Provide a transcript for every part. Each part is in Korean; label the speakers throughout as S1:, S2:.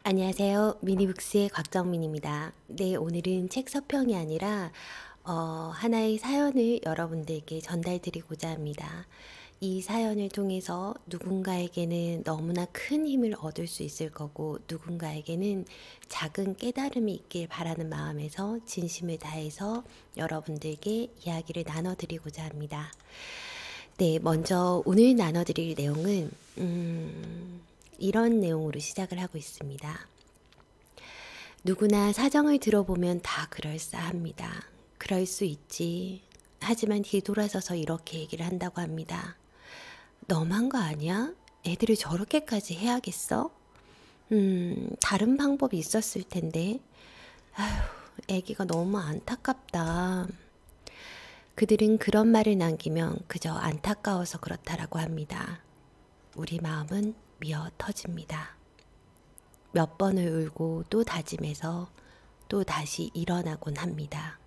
S1: 안녕하세요. 미니북스의 곽정민입니다. 네, 오늘은 책 서평이 아니라 하나의 사연을 여러분들께 전달드리고자 합니다. 이 사연을 통해서 누군가에게는 너무나 큰 힘을 얻을 수 있을 거고 누군가에게는 작은 깨달음이 있길 바라는 마음에서 진심을 다해서 여러분들께 이야기를 나눠드리고자 합니다. 네, 먼저 오늘 나눠드릴 내용은 이런 내용으로 시작을 하고 있습니다. 누구나 사정을 들어보면 다 그럴싸합니다. 그럴 수 있지. 하지만 뒤돌아서서 이렇게 얘기를 한다고 합니다. 너무한 거 아니야? 애들을 저렇게까지 해야겠어? 다른 방법이 있었을 텐데. 아휴, 애기가 너무 안타깝다. 그들은 그런 말을 남기면 그저 안타까워서 그렇다라고 합니다. 우리 마음은 미어 터집니다. 몇 번을 울고 또 다짐해서 또 다시 일어나곤 합니다.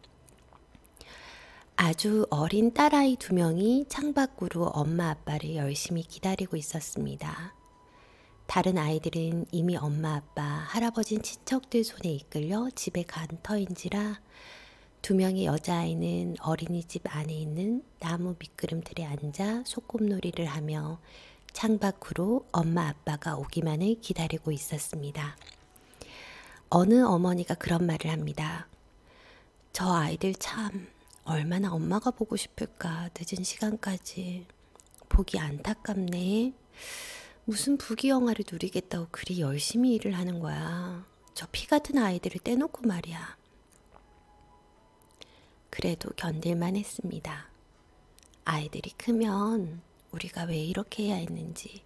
S1: 아주 어린 딸아이 2명이 창밖으로 엄마 아빠를 열심히 기다리고 있었습니다. 다른 아이들은 이미 엄마 아빠, 할아버진 친척들 손에 이끌려 집에 간 터인지라 2명의 여자아이는 어린이집 안에 있는 나무 미끄럼틀에 앉아 소꿉놀이를 하며 창밖으로 엄마 아빠가 오기만을 기다리고 있었습니다. 어느 어머니가 그런 말을 합니다. 저 아이들 참 얼마나 엄마가 보고 싶을까. 늦은 시간까지. 보기 안타깝네. 무슨 부귀영화를 누리겠다고 그리 열심히 일을 하는 거야. 저 피 같은 아이들을 떼놓고 말이야. 그래도 견딜만 했습니다. 아이들이 크면 우리가 왜 이렇게 해야 했는지,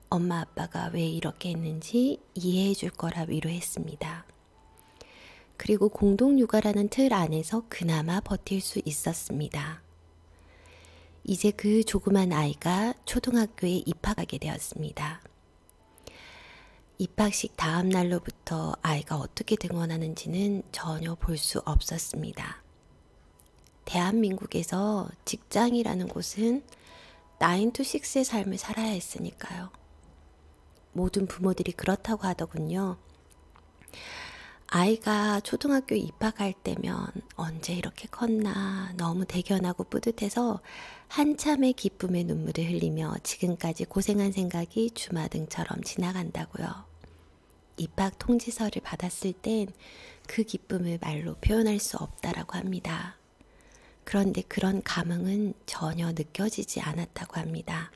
S1: 엄마 아빠가 왜 이렇게 했는지 이해해 줄 거라 위로했습니다. 그리고 공동육아라는 틀 안에서 그나마 버틸 수 있었습니다. 이제 그 조그만 아이가 초등학교에 입학하게 되었습니다. 입학식 다음 날로부터 아이가 어떻게 등원하는지는 전혀 볼 수 없었습니다. 대한민국에서 직장이라는 곳은 9 to 6의 삶을 살아야 했으니까요. 모든 부모들이 그렇다고 하더군요. 아이가 초등학교 입학할 때면 언제 이렇게 컸나 너무 대견하고 뿌듯해서 한참의 기쁨의 눈물을 흘리며 지금까지 고생한 생각이 주마등처럼 지나간다고요. 입학 통지서를 받았을 땐 그 기쁨을 말로 표현할 수 없다라고 합니다. 그런데 그런 감흥은 전혀 느껴지지 않았다고 합니다.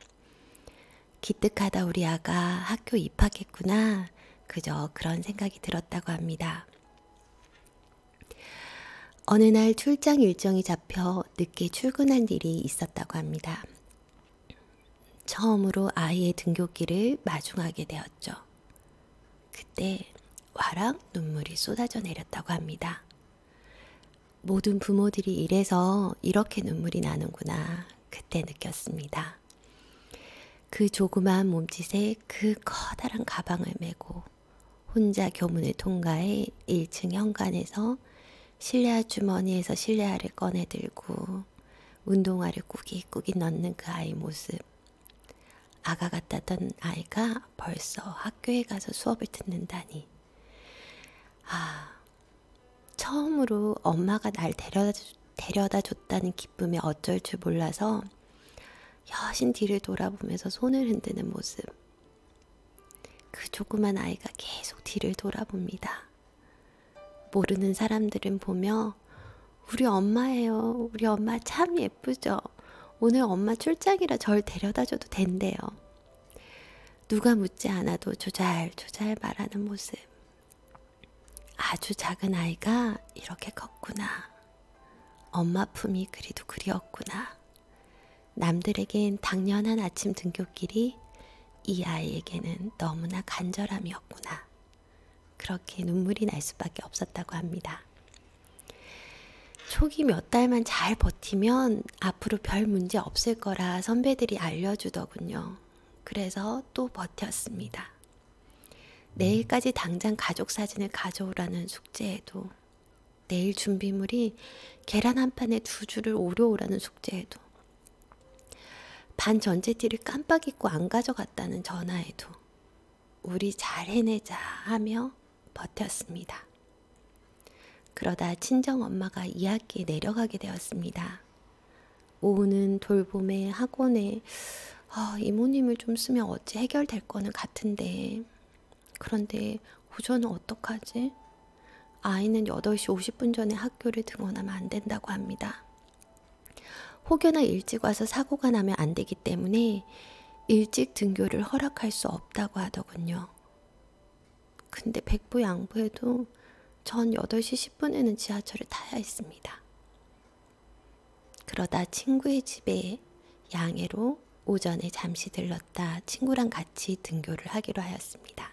S1: 기특하다 우리 아가 학교 입학했구나. 그저 그런 생각이 들었다고 합니다. 어느 날 출장 일정이 잡혀 늦게 출근할 일이 있었다고 합니다. 처음으로 아이의 등굣길을 마중하게 되었죠. 그때 와락 눈물이 쏟아져 내렸다고 합니다. 모든 부모들이 이래서 이렇게 눈물이 나는구나 그때 느꼈습니다. 그 조그마한 몸짓에 그 커다란 가방을 메고 혼자 교문을 통과해 1층 현관에서 실내화 주머니에서 실내화를 꺼내 들고 운동화를 꾸깃꾸깃 넣는 그 아이 모습. 아가 같았던 아이가 벌써 학교에 가서 수업을 듣는다니. 처음으로 엄마가 날 데려다 줬다는 기쁨에 어쩔 줄 몰라서 여신 뒤를 돌아보면서 손을 흔드는 모습. 그 조그만 아이가 계속 뒤를 돌아봅니다. 모르는 사람들은 보며 우리 엄마예요. 우리 엄마 참 예쁘죠. 오늘 엄마 출장이라 절 데려다 줘도 된대요. 누가 묻지 않아도 조잘조잘 말하는 모습. 아주 작은 아이가 이렇게 컸구나. 엄마 품이 그리도 그리웠구나. 남들에겐 당연한 아침 등굣길이 이 아이에게는 너무나 간절함이었구나. 그렇게 눈물이 날 수밖에 없었다고 합니다. 초기 몇 달만 잘 버티면 앞으로 별 문제 없을 거라 선배들이 알려주더군요. 그래서 또 버텼습니다. 내일까지 당장 가족 사진을 가져오라는 숙제에도, 내일 준비물이 계란 한 판에 2줄을 오려오라는 숙제에도, 반 전체 티를 깜빡 잊고 안 가져갔다는 전화에도, 우리 잘 해내자 하며 버텼습니다. 그러다 친정엄마가 2학기에 내려가게 되었습니다. 오후는 돌봄에 학원에 이모님을 좀 쓰면 어찌 해결될 거는 같은데, 그런데 오전은 어떡하지? 아이는 8시 50분 전에 학교를 등원하면 안 된다고 합니다. 혹여나 일찍 와서 사고가 나면 안 되기 때문에 일찍 등교를 허락할 수 없다고 하더군요. 근데 백부양부해도 전 8시 10분에는 지하철을 타야 했습니다. 그러다 친구의 집에 양해로 오전에 잠시 들렀다 친구랑 같이 등교를 하기로 하였습니다.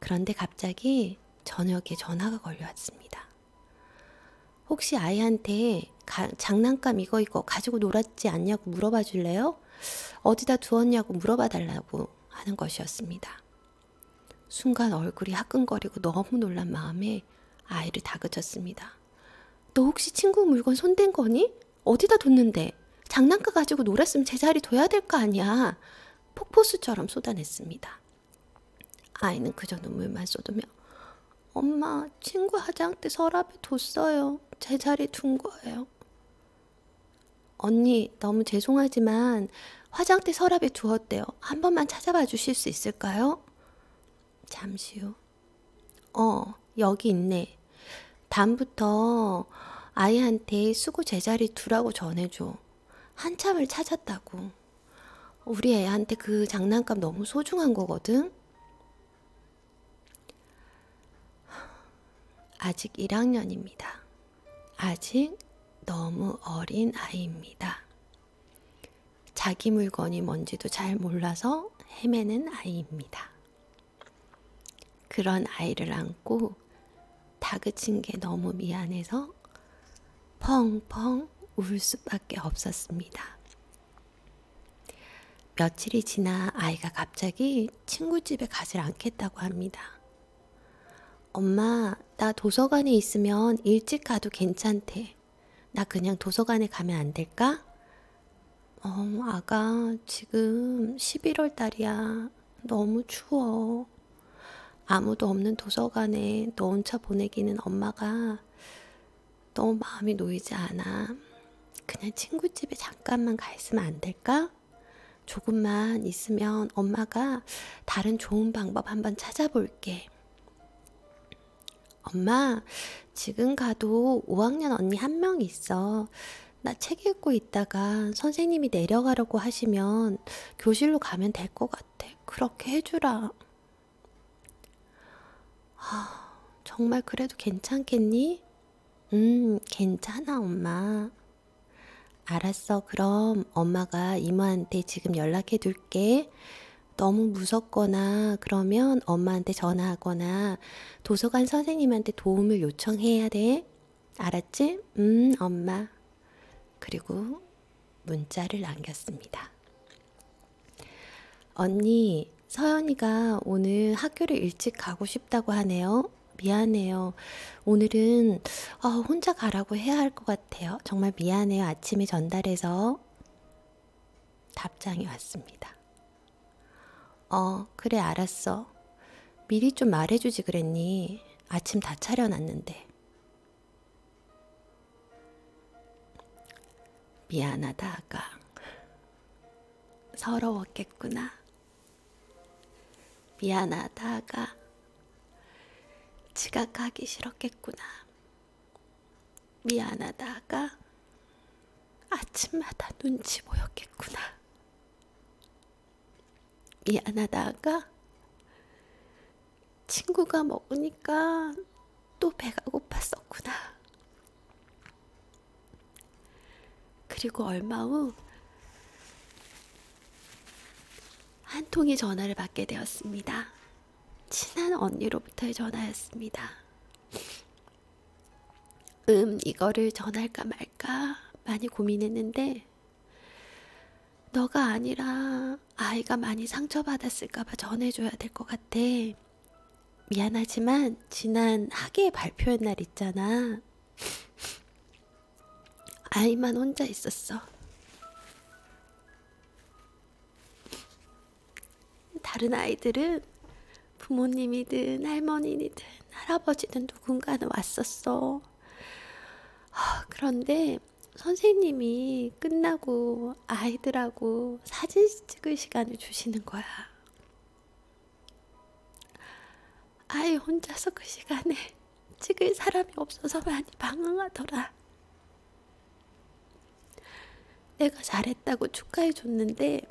S1: 그런데 갑자기 저녁에 전화가 걸려왔습니다. 혹시 아이한테 장난감 이거 가지고 놀았지 않냐고 물어봐 줄래요? 어디다 두었냐고 물어봐 달라고 하는 것이었습니다. 순간 얼굴이 화끈거리고 너무 놀란 마음에 아이를 다그쳤습니다. 너 혹시 친구 물건 손댄 거니? 어디다 뒀는데? 장난감 가지고 놀았으면 제자리 둬야 될 거 아니야. 폭포수처럼 쏟아냈습니다. 아이는 그저 눈물만 쏟으며 엄마, 친구 화장대 서랍에 뒀어요. 제자리 둔 거예요. 언니, 너무 죄송하지만 화장대 서랍에 두었대요. 한 번만 찾아봐 주실 수 있을까요? 잠시 후. 여기 있네. 다음부터 아이한테 수고 제자리 두라고 전해줘. 한참을 찾았다고. 우리 애한테 그 장난감 너무 소중한 거거든. 아직 1학년입니다. 아직 너무 어린 아이입니다. 자기 물건이 뭔지도 잘 몰라서 헤매는 아이입니다. 그런 아이를 안고 다그친 게 너무 미안해서 펑펑 울 수밖에 없었습니다. 며칠이 지나 아이가 갑자기 친구 집에 가지 않겠다고 합니다. 엄마, 나 도서관에 있으면 일찍 가도 괜찮대. 나 그냥 도서관에 가면 안 될까? 아가, 지금 11월 달이야. 너무 추워. 아무도 없는 도서관에 너 혼자 보내기는 엄마가 너무 마음이 놓이지 않아. 그냥 친구 집에 잠깐만 가 있으면 안 될까? 조금만 있으면 엄마가 다른 좋은 방법 한번 찾아볼게. 엄마, 지금 가도 5학년 언니 한 명 있어. 나 책 읽고 있다가 선생님이 내려가려고 하시면 교실로 가면 될 것 같아. 그렇게 해주라. 정말 그래도 괜찮겠니? 괜찮아, 엄마. 알았어. 그럼 엄마가 이모한테 지금 연락해 둘게. 너무 무섭거나 그러면 엄마한테 전화하거나 도서관 선생님한테 도움을 요청해야 돼. 알았지? 엄마. 그리고 문자를 남겼습니다. 언니, 서연이가 오늘 학교를 일찍 가고 싶다고 하네요. 미안해요. 오늘은 혼자 가라고 해야 할 것 같아요. 정말 미안해요. 아침에 전달해서. 답장이 왔습니다. 그래, 알았어. 미리 좀 말해주지 그랬니? 아침 다 차려놨는데. 미안하다, 아가. 서러웠겠구나. 미안하다, 아가. 지각하기 싫었겠구나. 미안하다, 아가. 아침마다 눈치 보였겠구나. 미안하다, 아가. 친구가 먹으니까 또 배가 고팠었구나. 그리고 얼마 후 한 통의 전화를 받게 되었습니다. 친한 언니로부터의 전화였습니다. 이거를 전할까 말까 많이 고민했는데 너가 아니라 아이가 많이 상처받았을까봐 전해줘야 될 것 같아. 미안하지만 지난 학예 발표회 날 있잖아. 아이만 혼자 있었어. 다른 아이들은 부모님이든 할머니든 할아버지든 누군가는 왔었어. 그런데 선생님이 끝나고 아이들하고 사진 찍을 시간을 주시는 거야. 아이 혼자서 그 시간에 찍을 사람이 없어서 많이 방황하더라. 내가 잘했다고 축하해 줬는데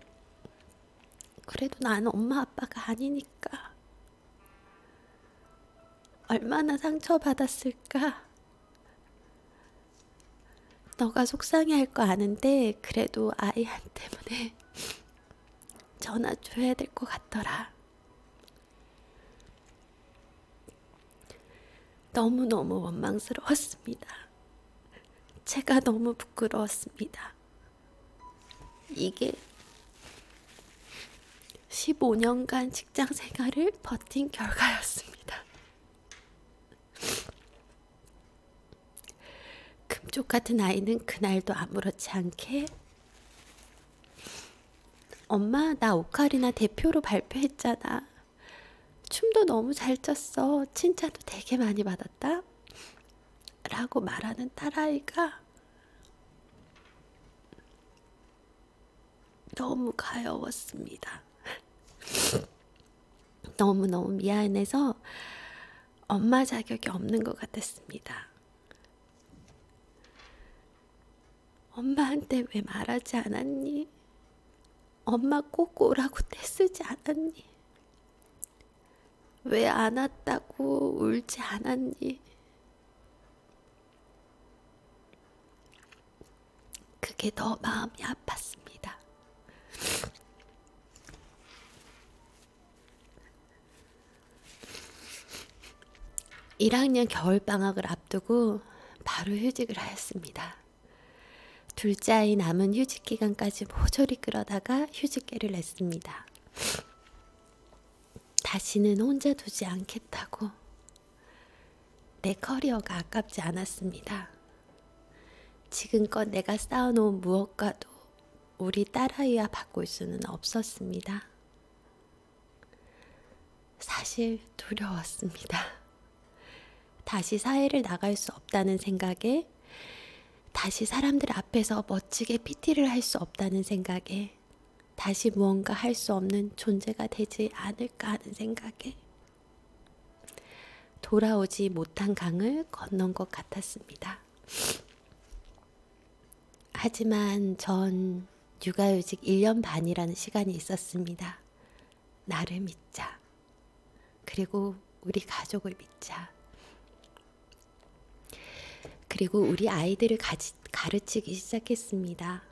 S1: 그래도 나는 엄마 아빠가 아니니까 얼마나 상처받았을까. 너가 속상해할 거 아는데 그래도 아이한 때문에 전화 줘야 될 것 같더라. 너무너무 원망스러웠습니다. 제가 너무 부끄러웠습니다. 이게 15년간 직장 생활을 버틴 결과였습니다. 금쪽 같은 아이는 그날도 아무렇지 않게 엄마 나 오카리나 대표로 발표했잖아. 춤도 너무 잘 췄어. 칭찬도 되게 많이 받았다. 라고 말하는 딸아이가 너무 가여웠습니다. 너무너무 미안해서 엄마 자격이 없는 것 같았습니다. 엄마한테 왜 말하지 않았니? 엄마 꼭 오라고 떼쓰지 않았니? 왜 안 왔다고 울지 않았니? 그게 더 마음이 아팠습니다. 1학년 겨울방학을 앞두고 바로 휴직을 하였습니다. 둘째 아이 남은 휴직 기간까지 모조리 끌어다가 휴직계를 냈습니다. 다시는 혼자 두지 않겠다고. 내 커리어가 아깝지 않았습니다. 지금껏 내가 쌓아놓은 무엇과도 우리 딸아이와 바꿀 수는 없었습니다. 사실 두려웠습니다. 다시 사회를 나갈 수 없다는 생각에, 다시 사람들 앞에서 멋지게 PT를 할 수 없다는 생각에, 다시 무언가 할 수 없는 존재가 되지 않을까 하는 생각에 돌아오지 못한 강을 건넌 것 같았습니다. 하지만 전 육아휴직 1년 반이라는 시간이 있었습니다. 나를 믿자. 그리고 우리 가족을 믿자. 그리고 우리 아이들을 가르치기 시작했습니다.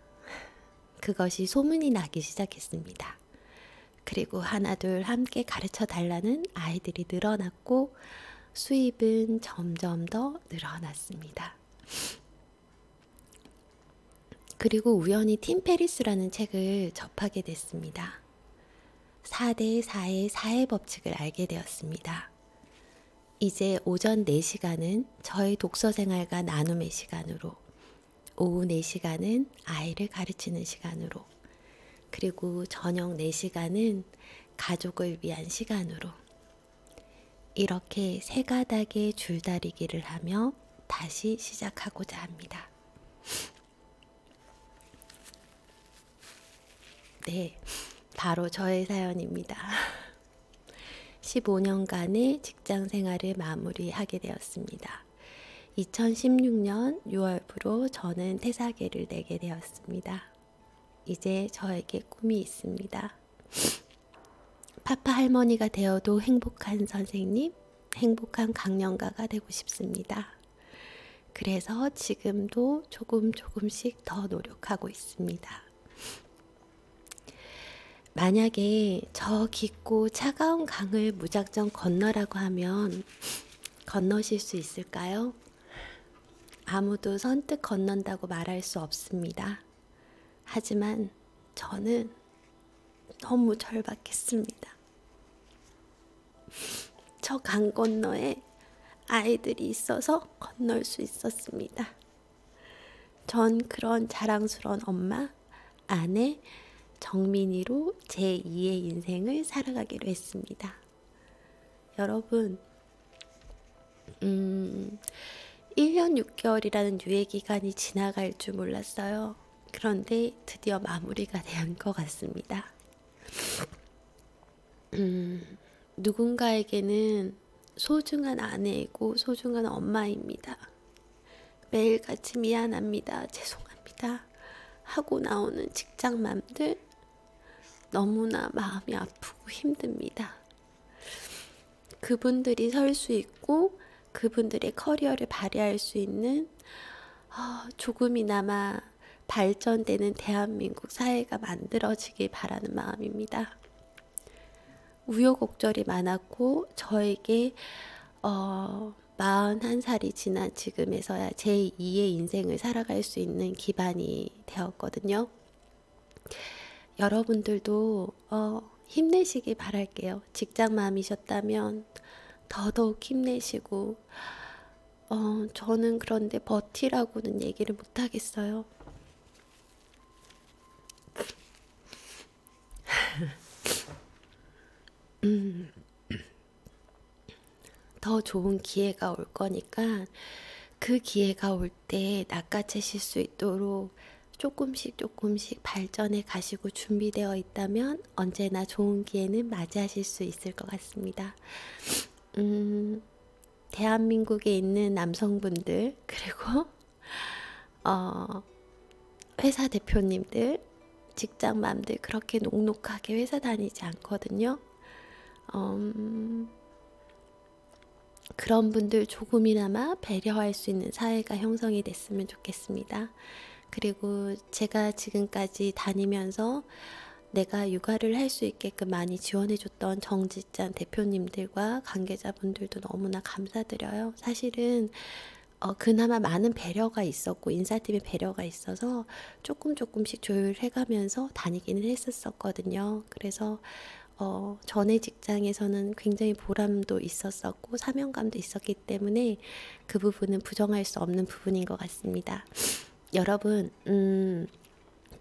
S1: 그것이 소문이 나기 시작했습니다. 그리고 하나둘 함께 가르쳐 달라는 아이들이 늘어났고 수입은 점점 더 늘어났습니다. 그리고 우연히 팀 페리스라는 책을 접하게 됐습니다. 4대 4의 사회 법칙을 알게 되었습니다. 이제 오전 4시간은 저의 독서 생활과 나눔의 시간으로, 오후 4시간은 아이를 가르치는 시간으로, 그리고 저녁 4시간은 가족을 위한 시간으로, 이렇게 세 가닥의 줄다리기를 하며 다시 시작하고자 합니다. 네, 바로 저의 사연입니다. 15년간의 직장 생활을 마무리하게 되었습니다. 2016년 6월부로 저는 퇴사계를 내게 되었습니다. 이제 저에게 꿈이 있습니다. 파파 할머니가 되어도 행복한 선생님, 행복한 강연가가 되고 싶습니다. 그래서 지금도 조금씩 더 노력하고 있습니다. 만약에 저 깊고 차가운 강을 무작정 건너라고 하면 건너실 수 있을까요? 아무도 선뜻 건넌다고 말할 수 없습니다. 하지만 저는 너무 절박했습니다. 저 강 건너에 아이들이 있어서 건널 수 있었습니다. 전 그런 자랑스러운 엄마, 아내, 정민이로 제2의 인생을 살아가기로 했습니다. 여러분, 1년 6개월이라는 유예기간이 지나갈 줄 몰랐어요. 그런데 드디어 마무리가 된 것 같습니다. 누군가에게는 소중한 아내이고 소중한 엄마입니다. 매일같이 미안합니다, 죄송합니다 하고 나오는 직장맘들, 너무나 마음이 아프고 힘듭니다. 그분들이 설 수 있고 그분들의 커리어를 발휘할 수 있는 조금이나마 발전되는 대한민국 사회가 만들어지길 바라는 마음입니다. 우여곡절이 많았고 저에게 41살이 지난 지금에서야 제2의 인생을 살아갈 수 있는 기반이 되었거든요. 여러분들도 힘내시길 바랄게요. 직장맘이셨다면 더더욱 힘내시고, 저는 그런데 버티라고는 얘기를 못하겠어요. 더 좋은 기회가 올 거니까 그 기회가 올 때 낚아채실 수 있도록 조금씩 발전해 가시고 준비되어 있다면 언제나 좋은 기회는 맞이하실 수 있을 것 같습니다. 대한민국에 있는 남성분들, 그리고 회사 대표님들, 직장맘들 그렇게 녹록하게 회사 다니지 않거든요. 그런 분들 조금이나마 배려할 수 있는 사회가 형성이 됐으면 좋겠습니다. 그리고 제가 지금까지 다니면서 내가 육아를 할 수 있게끔 많이 지원해줬던 정직장 대표님들과 관계자분들도 너무나 감사드려요. 사실은 그나마 많은 배려가 있었고 인사팀의 배려가 있어서 조금씩 조율해가면서 다니기는 했었거든요. 그래서 전에 직장에서는 굉장히 보람도 있었었고 사명감도 있었기 때문에 그 부분은 부정할 수 없는 부분인 것 같습니다. 여러분,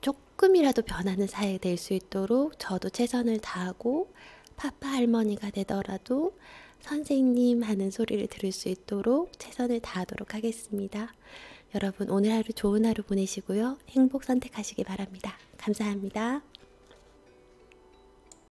S1: 조금이라도 변하는 사회 될 수 있도록 저도 최선을 다하고 파파 할머니가 되더라도 선생님 하는 소리를 들을 수 있도록 최선을 다하도록 하겠습니다. 여러분, 오늘 하루 좋은 하루 보내시고요. 행복 선택하시기 바랍니다. 감사합니다.